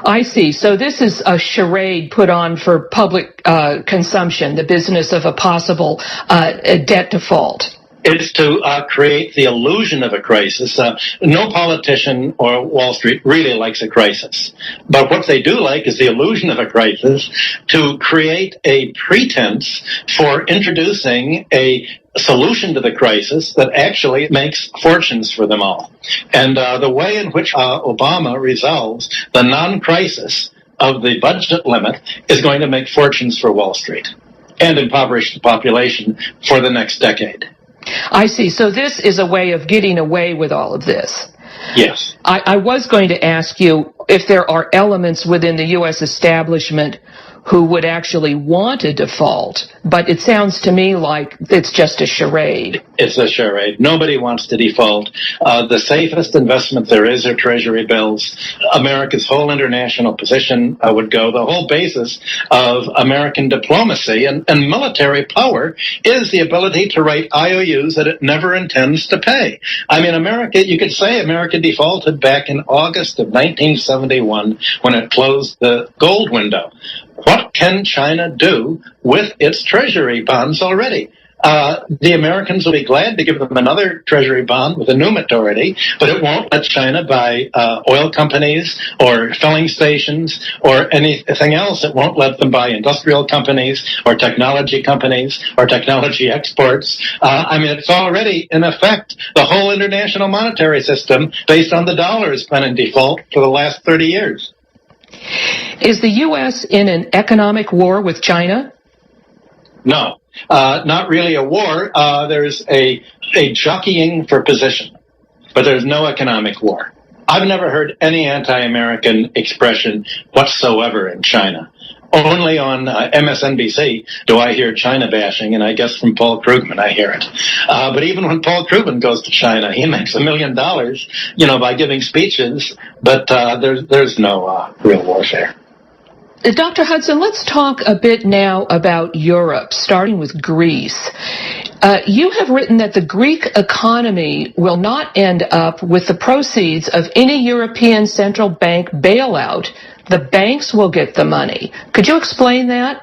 I see. So this is a charade put on for public consumption, the business of a possible debt default. It's to create the illusion of a crisis. No politician or Wall Street really likes a crisis. But what they do like is the illusion of a crisis to create a pretense for introducing a solution to the crisis that actually makes fortunes for them all. And the way in which Obama resolves the non-crisis of the budget limit is going to make fortunes for Wall Street and impoverish the population for the next decade. I see. So this is a way of getting away with all of this. Yes. I was going to ask you if there are elements within the U.S. establishment who would actually want a default, but it sounds to me like it's just a charade. It's a charade. Nobody wants to default. The safest investment there is are Treasury bills. America's whole international position would go. The whole basis of American diplomacy and military power is the ability to write IOUs that it never intends to pay. I mean, America, you could say America defaulted back in August of 1971 when it closed the gold window. What can China do with its treasury bonds already? The Americans will be glad to give them another treasury bond with a new maturity, but it won't let China buy oil companies or filling stations or anything else. It won't let them buy industrial companies or technology exports. I mean, it's already in effect. The whole international monetary system based on the dollar has been in default for the last 30 years. Is the U.S. in an economic war with China? No, not really a war. There's a jockeying for position, but there's no economic war. I've never heard any anti-American expression whatsoever in China. Only on MSNBC do I hear China bashing, and I guess from Paul Krugman I hear it. But even when Paul Krugman goes to China, he makes $1 million, by giving speeches. But there's no real warfare. Dr. Hudson, let's talk a bit now about Europe, starting with Greece. You have written that the Greek economy will not end up with the proceeds of any European Central Bank bailout. The banks will get the money. Could you explain that?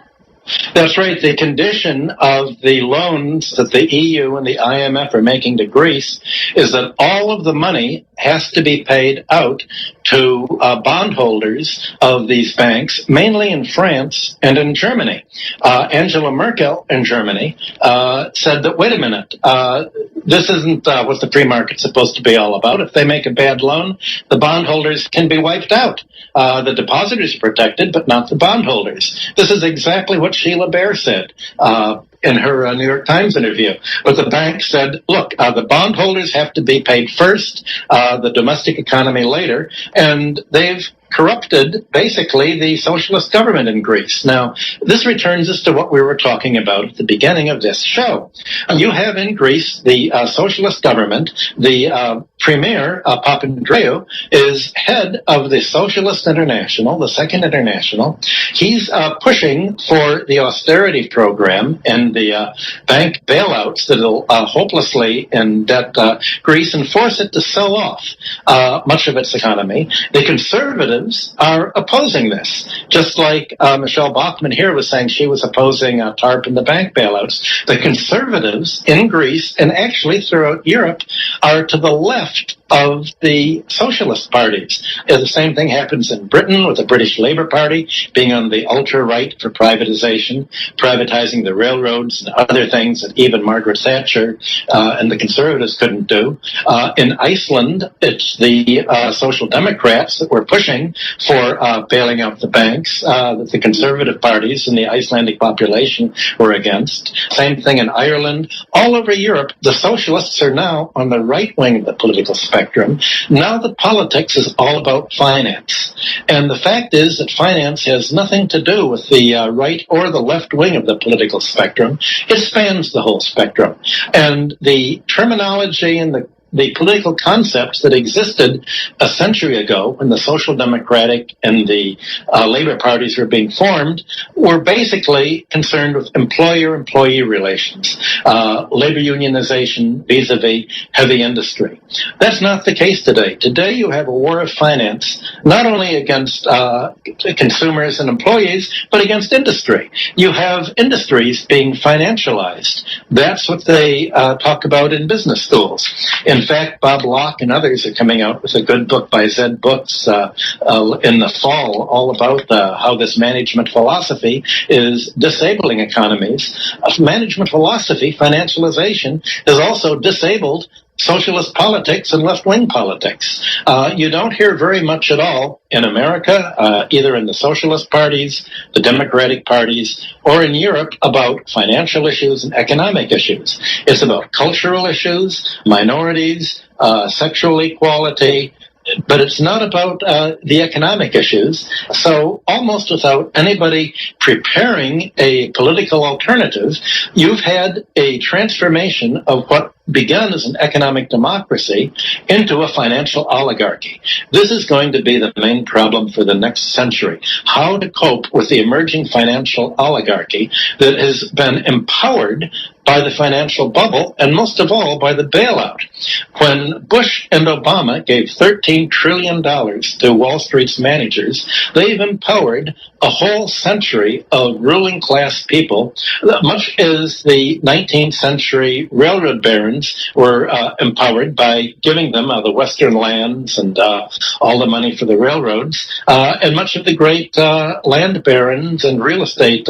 That's right. The condition of the loans that the EU and the IMF are making to Greece is that all of the money has to be paid out to bondholders of these banks, mainly in France and in Germany. Angela Merkel in Germany said that, wait a minute, this isn't what the free market's supposed to be all about. If they make a bad loan, the bondholders can be wiped out. The depositors are protected, but not the bondholders. This is exactly what Sheila Bair said in her New York Times interview. But the bank said, look, the bondholders have to be paid first, the domestic economy later, and they've corrupted, basically, the socialist government in Greece. Now, this returns us to what we were talking about at the beginning of this show. You have in Greece the socialist government. The premier, Papandreou, is head of the Socialist International, the Second International. He's pushing for the austerity program and the bank bailouts that will hopelessly indebt Greece and force it to sell off much of its economy. The conservatives are opposing this, just like Michelle Bachmann here was saying she was opposing TARP and the bank bailouts. The conservatives in Greece and actually throughout Europe are to the left of the socialist parties. The same thing happens in Britain with the British Labour Party being on the ultra-right for privatization, privatizing the railroads and other things that even Margaret Thatcher and the conservatives couldn't do. In Iceland, it's the Social Democrats that were pushing for bailing out the banks that the conservative parties and the Icelandic population were against. Same thing in Ireland. All over Europe, the socialists are now on the right wing of the political spectrum. Now that politics is all about finance. And the fact is that finance has nothing to do with the right or the left wing of the political spectrum. It spans the whole spectrum. And the terminology and the the political concepts that existed a century ago when the Social Democratic and the Labor parties were being formed were basically concerned with employer-employee relations, labor unionization vis-a-vis heavy industry. That's not the case today. Today you have a war of finance, not only against consumers and employees, but against industry. You have industries being financialized. That's what they talk about in business schools. In fact, Bob Locke and others are coming out with a good book by Zed Books in the fall, all about how this management philosophy is disabling economies. Management philosophy, financialization, is also disabled socialist politics and left-wing politics. You don't hear very much at all in America, either in the socialist parties, the democratic parties, or in Europe about financial issues and economic issues. It's about cultural issues, minorities, sexual equality, but it's not about the economic issues. So almost without anybody preparing a political alternative, you've had a transformation of what began as an economic democracy into a financial oligarchy. This is going to be the main problem for the next century. How to cope with the emerging financial oligarchy that has been empowered by the financial bubble, and most of all by the bailout. When Bush and Obama gave $13 trillion to Wall Street's managers, they've empowered a whole century of ruling class people, much as the 19th century railroad barons were empowered by giving them the western lands and all the money for the railroads, and much of the great land barons and real estate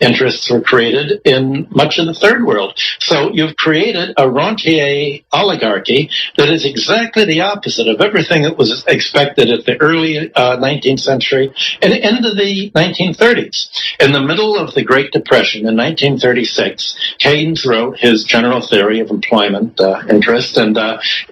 interests were created in much of the third world. So you've created a rentier oligarchy that is exactly the opposite of everything that was expected at the early 19th century and into the 1930s. In the middle of the Great Depression in 1936, Keynes wrote his General Theory of Employment Interest, and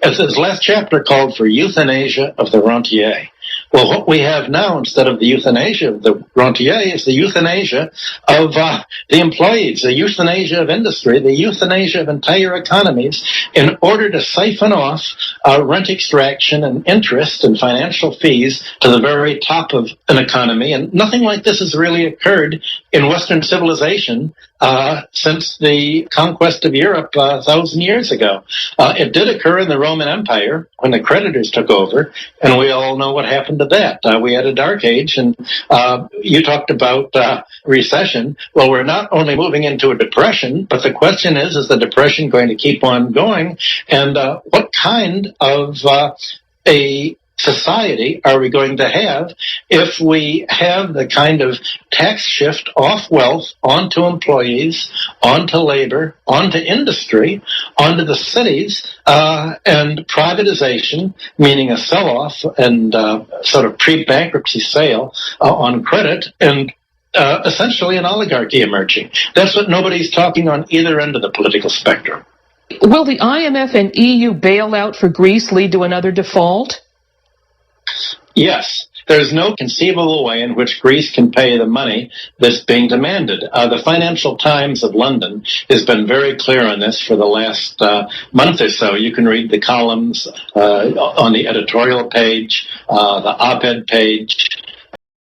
his last chapter called for euthanasia of the rentier. Well, what we have now, instead of the euthanasia of the rentier, is the euthanasia of the employees, the euthanasia of industry, the euthanasia of entire economies, in order to siphon off rent extraction and interest and financial fees to the very top of an economy. And nothing like this has really occurred in Western civilization since the conquest of Europe 1,000 years ago. It did occur in the Roman Empire when the creditors took over, and we all know what happened to that. We had a dark age, and you talked about recession. Well, we're not only moving into a depression, but the question is the depression going to keep on going? And what kind of a society are we going to have if we have the kind of tax shift off wealth onto employees, onto labor, onto industry, onto the cities, and privatization, meaning a sell-off and sort of pre-bankruptcy sale on credit, and essentially an oligarchy emerging. That's what nobody's talking on either end of the political spectrum. Will the IMF and EU bailout for Greece lead to another default? Yes. There's no conceivable way in which Greece can pay the money that's being demanded. The Financial Times of London has been very clear on this for the last month or so. You can read the columns on the editorial page, the op-ed page,